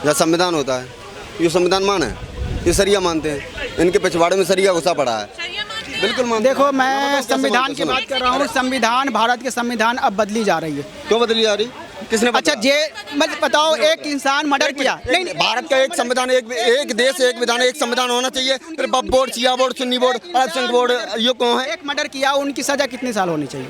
या संविधान होता है, ये संविधान मान है, ये सरिया मानते हैं, इनके पिछवाड़े में सरिया घुसा पड़ा है। बिल्कुल मानते हैं। देखो मैं संविधान की बात कर रहा हूँ, संविधान, भारत के संविधान अब बदली जा रही है। क्यों बदली जा रही? किसने अच्छा मत बताओ, एक इंसान मर्डर किया, नहीं भारत का एक संविधान, एक देश, एक विधान, एक संविधान होना चाहिए। फिर वक्फ बोर्ड, शिया बोर्ड, सुन्नी बोर्ड, अल्पसंख्यक बोर्ड, ये कौन है? एक मर्डर किया, उनकी सजा कितने साल होनी चाहिए?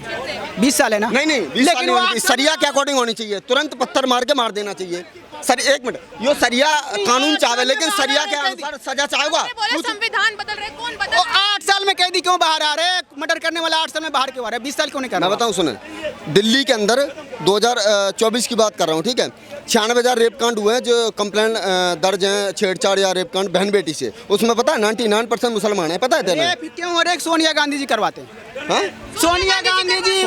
20 साल है ना? नहीं 20 साल नहीं होनी चाहिए। सरिया के अकॉर्डिंग होनी चाहिए, तुरंत पत्थर मार के मार देना चाहिए। सर एक मिनट, यो सरिया कानून चाहे, लेकिन सरिया के अनुसार सजा चाहेगा। संविधान बदल रहे, कौन बदल रहा है? 8 साल में कैदी क्यों बाहर आ रहे हैं? मर्डर करने वाला 8 साल में बाहर क्यों आ रहा है? 20 साल क्यों नहीं कर रहा? मैं बताऊं, सुने, दिल्ली के अंदर 2024 की बात कर रहा हूँ, ठीक है, 96,000 रेप कांड हुए हैं जो कंप्लेंट दर्ज हैं, छेड़छाड़ या रेप कांड बहन बेटी से। उसमें पता है 99% मुसलमान है, पता है तेरे? क्यों हो रहे? सोनिया गांधी जी करवाते हैं। हाँ? सोनिया गांधी जी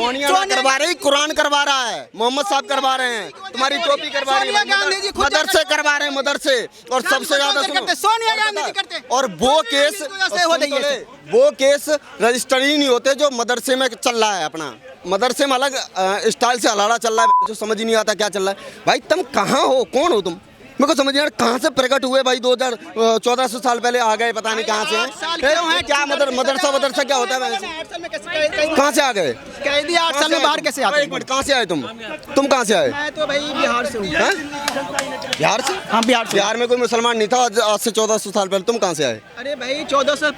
करवा रही, कुरान करवा रहा है, मोहम्मद साहब करवा रहे हैं, तुम्हारी टोपी करवा रही है, मदरसे करवा रहे हैं, मदरसे। और सबसे ज्यादा सोनिया गांधी जी करते हैं। और वो केस रजिस्टर ही नहीं होते जो मदरसे में चल रहा है। अपना मदरसे में अलग स्टाइल से हलाला चल रहा है, जो समझ ही नहीं आता क्या चल रहा है। भाई तुम कहाँ हो, कौन हो तुम? मेरे को समझ नहीं आ रहा कहाँ से प्रकट हुए भाई। 1400 साल पहले आ गए, पता नहीं कहाँ से हैं। क्या मदरसा क्या होता है? कहाँ से आ गए? कैदी 8 साल में बाहर कैसे आते? एक मिनट, कहाँ से आए तुम कहाँ से आए? मैं तो भाई बिहार से हूँ। बिहार से? हाँ बिहार से। बिहार में कोई मुसलमान नहीं था आज से 1400 साल पहले। तुम कहाँ से आए? अरे भाई 1400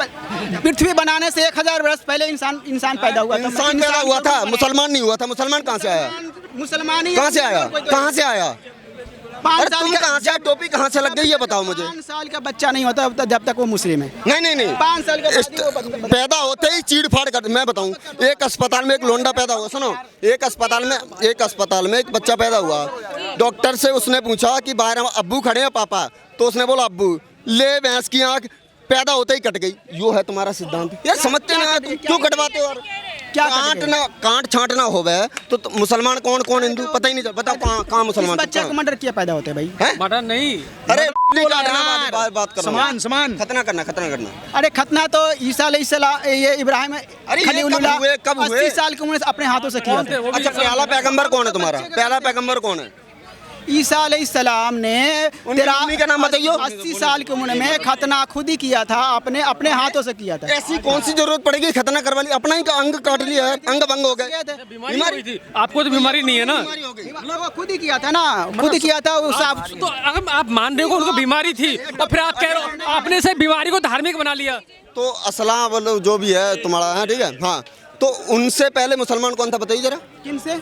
पृथ्वी बनाने से 1000 वर्ष पहले इंसान पैदा हुआ था। इंसान पैदा हुआ था, मुसलमान नहीं हुआ था। मुसलमान कहाँ से आया? मुसलमान कहाँ से आया? कहाँ से आया? 5 साल तुम कहाँ से? टोपी कहाँ से लग गई ये बताओ मुझे। 5 साल का बच्चा नहीं होता जब तक वो मुस्लिम है। नहीं 5 साल का पैदा होते ही चीड़ फाड़ कर। मैं बताऊं, एक अस्पताल में एक लोंडा पैदा हुआ, सुनो, एक अस्पताल में एक बच्चा पैदा हुआ। डॉक्टर से उसने पूछा कि बाहर अब्बू खड़े हैं पापा, तो उसने बोला अब्बू। ले भैंस की आंख, पैदा होते ही कट गई। यो है तुम्हारा सिद्धांत। यार समझते ना, तुम क्यों कटवाते हो? क्या कांट छांटना हो गए तो मुसलमान कौन हिंदू पता ही नहीं चलता। बताओ कहाँ मुसलमान? बच्चा को मर्डर किया पैदा होते हैं भाई। मर्डर नहीं, अरे बात करो, समान खतना करना। अरे खतना तो ईसा अलैहिस्सलाम, ये इब्राहिम कब हुए? 80 साल की उम्र से अपने हाथों से किया था। अच्छा, पहला पैगंबर कौन है तुम्हारा? पहला पैगंबर कौन है? ईसा अलैहिस्सलाम ने का नाम बताइए। 80 साल की उम्र में खतना खुद ही किया था, अपने हाथों से किया था। ऐसी कौन सी जरूरत पड़ेगी खतना करवा ली? अपना ही अंग काट लिया है, अंग भंग हो गए। बीमारी थी, आपको तो बीमारी नहीं है ना? वो खुद ही किया था ना, खुद ही किया था। तो अगर आप मान रहे हो उनको बीमारी थी और फिर आप कह रहे हो आपने से बीमारी को धार्मिक बना लिया। तो असला बोलो जो भी है तुम्हारा है, ठीक है। हाँ, तो उनसे पहले मुसलमान कौन था बताइए जरा। किनसे?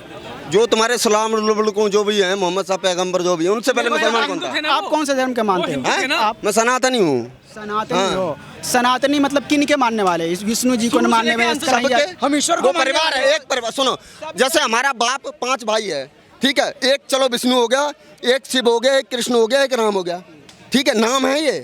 जो तुम्हारे सलाम जो भी है, मोहम्मद साहब पैगंबर जो भी है, उनसे पहले मुसलमान कौन था? आप कौन से धर्म के मानते हो? मैं सनातनी हूँ। सनातनी हो? सनातनी मतलब किन के मानने वाले? विष्णु जी को मानने में हम ईश्वर को परिवार है, एक परिवार। सुनो, जैसे हमारा बाप 5 भाई है, ठीक है, एक चलो विष्णु हो गया, एक शिव हो गया, एक कृष्ण हो गया, एक राम हो गया, ठीक है, नाम है ये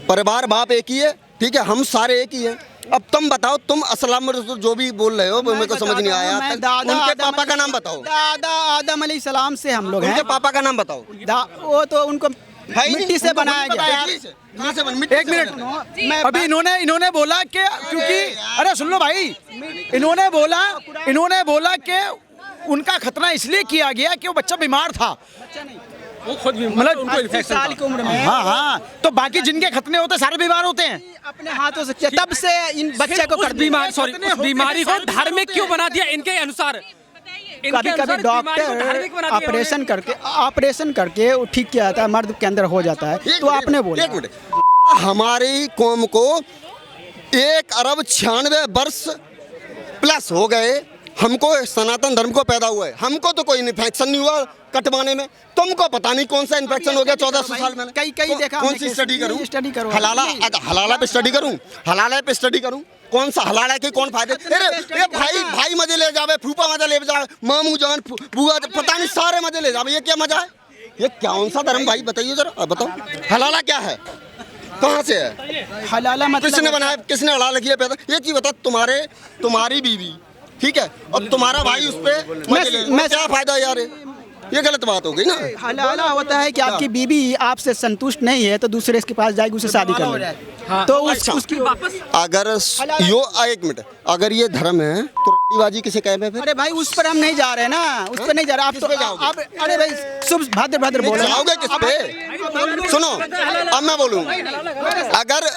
परिवार, बाप एक ही है, ठीक है, हम सारे एक ही हैं। अब तुम बताओ, तुम अस्सलाम जो भी बोल रहे हो मेरे को समझ नहीं आया। उनके पापा का नाम बताओ। दादा आदम अलैहिस्सलाम से हम लोग हैं। उनके पापा का नाम बताओ। वो तो उनको मिट्टी से बनाया गया। एक मिनट, अभी इन्होंने बोला कि क्योंकि अरे सुन लो भाई, इन्होंने बोला कि उनका खतना इसलिए किया गया कि वो बच्चा बीमार था। वो खुद भी मतलब उनको 80 साल की उम्र में। हाँ, तो बाकी जिनके खतने होते सारे बीमार होते हैं। अपने हाथों से तब से इन बच्चे को उस बीमारी को धार्मिक क्यों बना दिया इनके अनुसार? कभी डॉक्टर ऑपरेशन करके वो ठीक किया जाता है, मर्द के अंदर हो जाता है। तो आपने बोला हमारी कौम को 1 अरब 96 वर्ष प्लस हो गए, हमको सनातन धर्म को पैदा हुआ है, हमको तो कोई इन्फेक्शन नहीं हुआ कटवाने में। तुमको पता नहीं कौन सा इन्फेक्शन हो गया 1400 साल में। कई देखा। कौन सी स्टडी करूं? हलाला पे स्टडी करूं? कौन सा हलाला के कौन फायदे? अरे भाई मजे ले जावे, फूफा मजे ले जावे, मामू जान बुआ पता नहीं सारे मजे ले जावे। ये क्या मजा है? ये कौन सा धर्म भाई बताइए जरा, बताओ। हलाला क्या है? कहाँ से है हलाला? मतलब किसने बनाया? किसने हलाला किया पैदा? ये चीज बता। तुम्हारी बीवी, ठीक है, और तुम्हारा भाई उस पे क्या फायदा यार? ये गलत बात हो गई ना। हलाला होता है कि आपकी बीवी आपसे संतुष्ट नहीं है तो दूसरे के पास जाएगी, उससे शादी कर ले। तो अच्छा। उसकी अगर यो एक मिनट, अगर ये धर्म है तो रट्टीबाजी किसे कहे फिर? अरे भाई उस पर हम नहीं जा रहे ना, उस पर नहीं जा रहे आप। तो आप अरे भाई शुभ भाद्र भाद्र बोलो जाओगे किस पे? सुनो, अब मैं बोलूं, अगर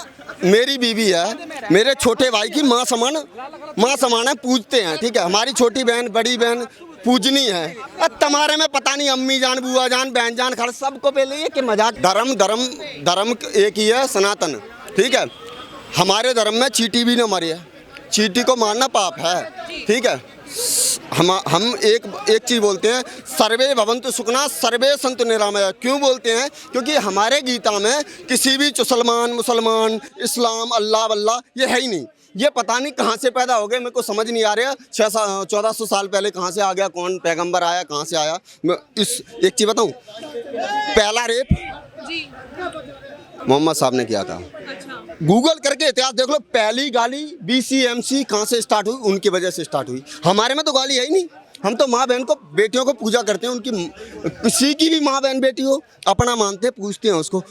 मेरी बीवी है, मेरे छोटे भाई की माँ समान है, पूजते हैं, ठीक है। हमारी छोटी बहन बड़ी बहन पूजनी है। अब तुम्हारे में पता नहीं अम्मी जान बुआ जान बहन जान खड़ सबको पहले ये कि मजाक। धर्म एक ही है, सनातन, ठीक है। हमारे धर्म में चींटी भी न मरी है, चींटी को मारना पाप है, ठीक है। हम एक चीज़ बोलते हैं, सर्वे भवन्तु सुखिनः सर्वे सन्तु निरामया। क्यों बोलते हैं? क्योंकि हमारे गीता में किसी भी मुसलमान इस्लाम अल्लाह वल्लाह ये है ही नहीं। ये पता नहीं कहाँ से पैदा हो गए, मेरे को समझ नहीं आ रहा। 1400 साल पहले कहाँ से आ गया, कौन पैगंबर आया, कहाँ से आया। मैं इस एक चीज़ बताऊँ, पहला रेप मोहम्मद साहब ने किया था। गूगल करके इतिहास देख लो, पहली गाली BCMC कहाँ से स्टार्ट हुई, उनकी वजह से स्टार्ट हुई। हमारे में तो गाली है ही नहीं। हम तो माँ बहन को, बेटियों को पूजा करते हैं, उनकी किसी की भी माँ बहन बेटी हो अपना मानते हैं, पूछते हैं उसको।